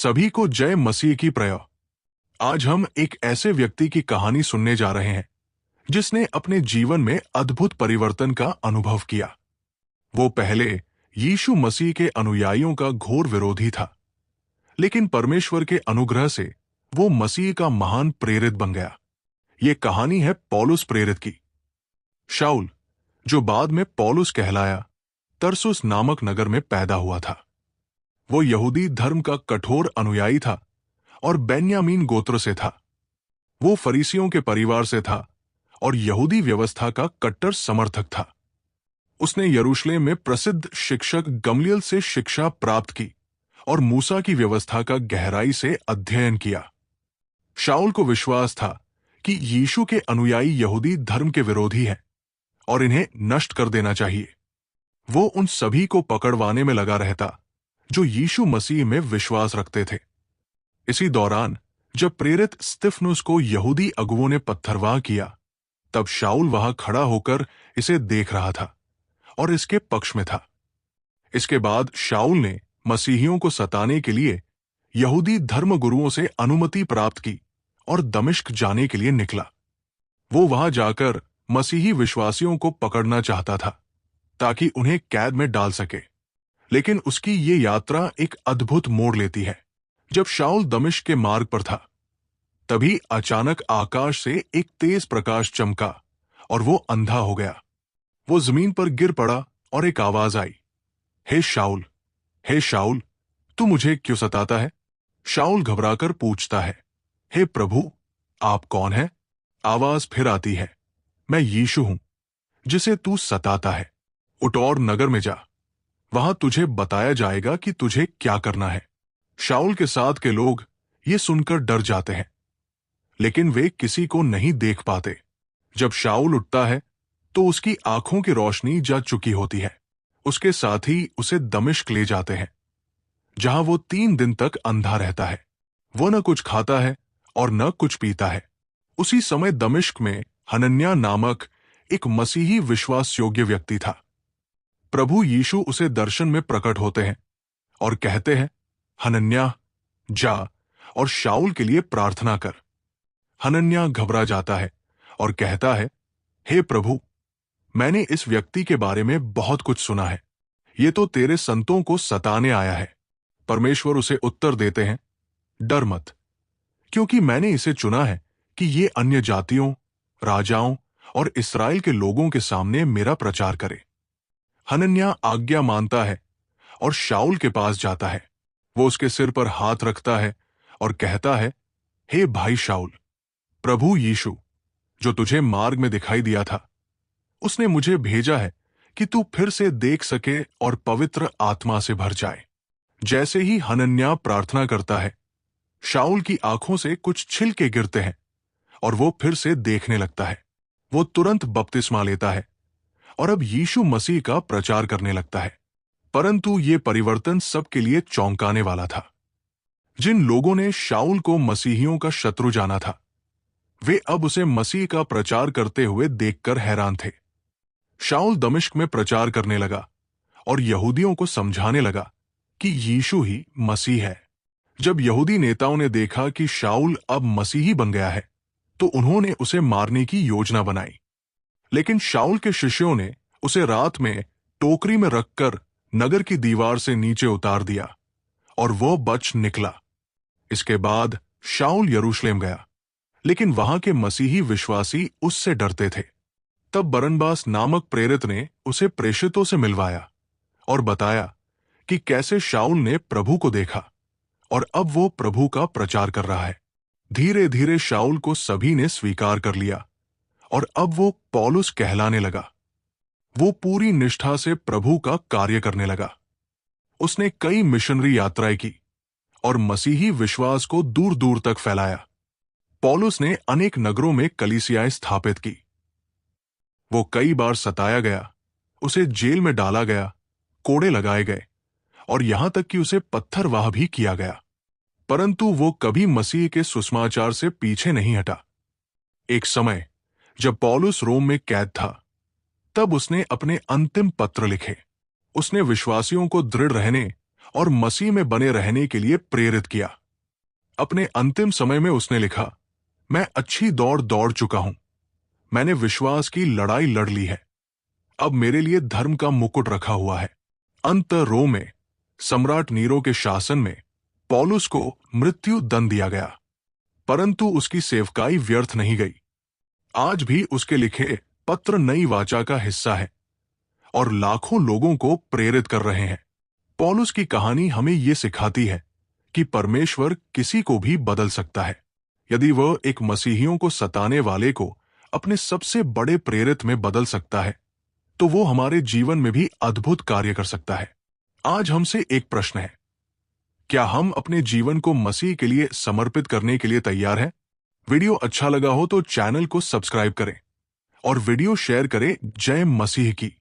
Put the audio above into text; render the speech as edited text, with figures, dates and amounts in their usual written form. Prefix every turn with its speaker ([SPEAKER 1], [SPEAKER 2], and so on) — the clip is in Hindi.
[SPEAKER 1] सभी को जय मसीह की प्रय। आज हम एक ऐसे व्यक्ति की कहानी सुनने जा रहे हैं जिसने अपने जीवन में अद्भुत परिवर्तन का अनुभव किया। वो पहले यीशु मसीह के अनुयायियों का घोर विरोधी था, लेकिन परमेश्वर के अनुग्रह से वो मसीह का महान प्रेरित बन गया। ये कहानी है पौलुस प्रेरित की। शाऊल, जो बाद में पौलुस कहलाया, तरसुस नामक नगर में पैदा हुआ था। वो यहूदी धर्म का कठोर अनुयायी था और बेन्यामीन गोत्र से था। वो फरीसियों के परिवार से था और यहूदी व्यवस्था का कट्टर समर्थक था। उसने यरूशलेम में प्रसिद्ध शिक्षक गमलीएल से शिक्षा प्राप्त की और मूसा की व्यवस्था का गहराई से अध्ययन किया। शाऊल को विश्वास था कि यीशु के अनुयायी यहूदी धर्म के विरोधी हैं और इन्हें नष्ट कर देना चाहिए। वो उन सभी को पकड़वाने में लगा रहता जो यीशु मसीह में विश्वास रखते थे। इसी दौरान जब प्रेरित स्तिफनुस को यहूदी अगुओं ने पत्थरवाह किया, तब शाऊल वहां खड़ा होकर इसे देख रहा था और इसके पक्ष में था। इसके बाद शाऊल ने मसीहियों को सताने के लिए यहूदी धर्मगुरुओं से अनुमति प्राप्त की और दमिश्क जाने के लिए निकला। वो वहां जाकर मसीही विश्वासियों को पकड़ना चाहता था ताकि उन्हें कैद में डाल सके। लेकिन उसकी ये यात्रा एक अद्भुत मोड़ लेती है। जब शाऊल दमिश्क के मार्ग पर था, तभी अचानक आकाश से एक तेज प्रकाश चमका और वो अंधा हो गया। वो जमीन पर गिर पड़ा और एक आवाज आई, हे शाऊल, हे शाऊल, तू मुझे क्यों सताता है? शाऊल घबराकर पूछता है, हे प्रभु, आप कौन हैं? आवाज फिर आती है, मैं यीशु हूं जिसे तू सताता है। उठ और नगर में जा, वहां तुझे बताया जाएगा कि तुझे क्या करना है। शाऊल के साथ के लोग ये सुनकर डर जाते हैं, लेकिन वे किसी को नहीं देख पाते। जब शाऊल उठता है तो उसकी आंखों की रोशनी जा चुकी होती है। उसके साथी उसे दमिश्क ले जाते हैं, जहां वो 3 दिन तक अंधा रहता है। वो न कुछ खाता है और न कुछ पीता है। उसी समय दमिश्क में हनन्याह नामक एक मसीही विश्वास योग्य व्यक्ति था। प्रभु यीशु उसे दर्शन में प्रकट होते हैं और कहते हैं, हनन्याह, जा और शाऊल के लिए प्रार्थना कर। हनन्याह घबरा जाता है और कहता है, हे प्रभु, मैंने इस व्यक्ति के बारे में बहुत कुछ सुना है। ये तो तेरे संतों को सताने आया है। परमेश्वर उसे उत्तर देते हैं, डर मत, क्योंकि मैंने इसे चुना है कि ये अन्य जातियों, राजाओं और इस्राएल के लोगों के सामने मेरा प्रचार करे। हनन्याह आज्ञा मानता है और शाऊल के पास जाता है। वो उसके सिर पर हाथ रखता है और कहता है, हे भाई शाऊल, प्रभु यीशु, जो तुझे मार्ग में दिखाई दिया था, उसने मुझे भेजा है कि तू फिर से देख सके और पवित्र आत्मा से भर जाए। जैसे ही हनन्याह प्रार्थना करता है, शाऊल की आंखों से कुछ छिलके गिरते हैं और वो फिर से देखने लगता है। वो तुरंत बपतिस्मा लेता है और अब यीशु मसीह का प्रचार करने लगता है। परंतु ये परिवर्तन सबके लिए चौंकाने वाला था। जिन लोगों ने शाऊल को मसीहियों का शत्रु जाना था, वे अब उसे मसीह का प्रचार करते हुए देखकर हैरान थे। शाऊल दमिश्क में प्रचार करने लगा और यहूदियों को समझाने लगा कि यीशु ही मसीह है। जब यहूदी नेताओं ने देखा कि शाऊल अब मसीही बन गया है, तो उन्होंने उसे मारने की योजना बनाई। लेकिन शाऊल के शिष्यों ने उसे रात में टोकरी में रखकर नगर की दीवार से नीचे उतार दिया और वो बच निकला। इसके बाद शाऊल यरूशलेम गया, लेकिन वहां के मसीही विश्वासी उससे डरते थे। तब बरनबास नामक प्रेरित ने उसे प्रेषितों से मिलवाया और बताया कि कैसे शाऊल ने प्रभु को देखा और अब वो प्रभु का प्रचार कर रहा है। धीरे धीरे शाऊल को सभी ने स्वीकार कर लिया और अब वो पौलुस कहलाने लगा। वो पूरी निष्ठा से प्रभु का कार्य करने लगा। उसने कई मिशनरी यात्राएं की और मसीही विश्वास को दूर दूर तक फैलाया। पौलुस ने अनेक नगरों में कलीसियाएं स्थापित की। वो कई बार सताया गया, उसे जेल में डाला गया, कोड़े लगाए गए और यहां तक कि उसे पत्थरवाह भी किया गया। परंतु वो कभी मसीह के सुसमाचार से पीछे नहीं हटा। एक समय जब पौलुस रोम में कैद था, तब उसने अपने अंतिम पत्र लिखे। उसने विश्वासियों को दृढ़ रहने और मसीह में बने रहने के लिए प्रेरित किया। अपने अंतिम समय में उसने लिखा, मैं अच्छी दौड़ दौड़ चुका हूं, मैंने विश्वास की लड़ाई लड़ ली है, अब मेरे लिए धर्म का मुकुट रखा हुआ है। अंत रोम में सम्राट नीरो के शासन में पौलुस को मृत्यु दंड दिया गया, परंतु उसकी सेवकाई व्यर्थ नहीं गई। आज भी उसके लिखे पत्र नई वाचा का हिस्सा है और लाखों लोगों को प्रेरित कर रहे हैं। पौलुस की कहानी हमें यह सिखाती है कि परमेश्वर किसी को भी बदल सकता है। यदि वह एक मसीहियों को सताने वाले को अपने सबसे बड़े प्रेरित में बदल सकता है, तो वो हमारे जीवन में भी अद्भुत कार्य कर सकता है। आज हमसे एक प्रश्न है, क्या हम अपने जीवन को मसीह के लिए समर्पित करने के लिए तैयार हैं? वीडियो अच्छा लगा हो तो चैनल को सब्सक्राइब करें और वीडियो शेयर करें। जय मसीह की।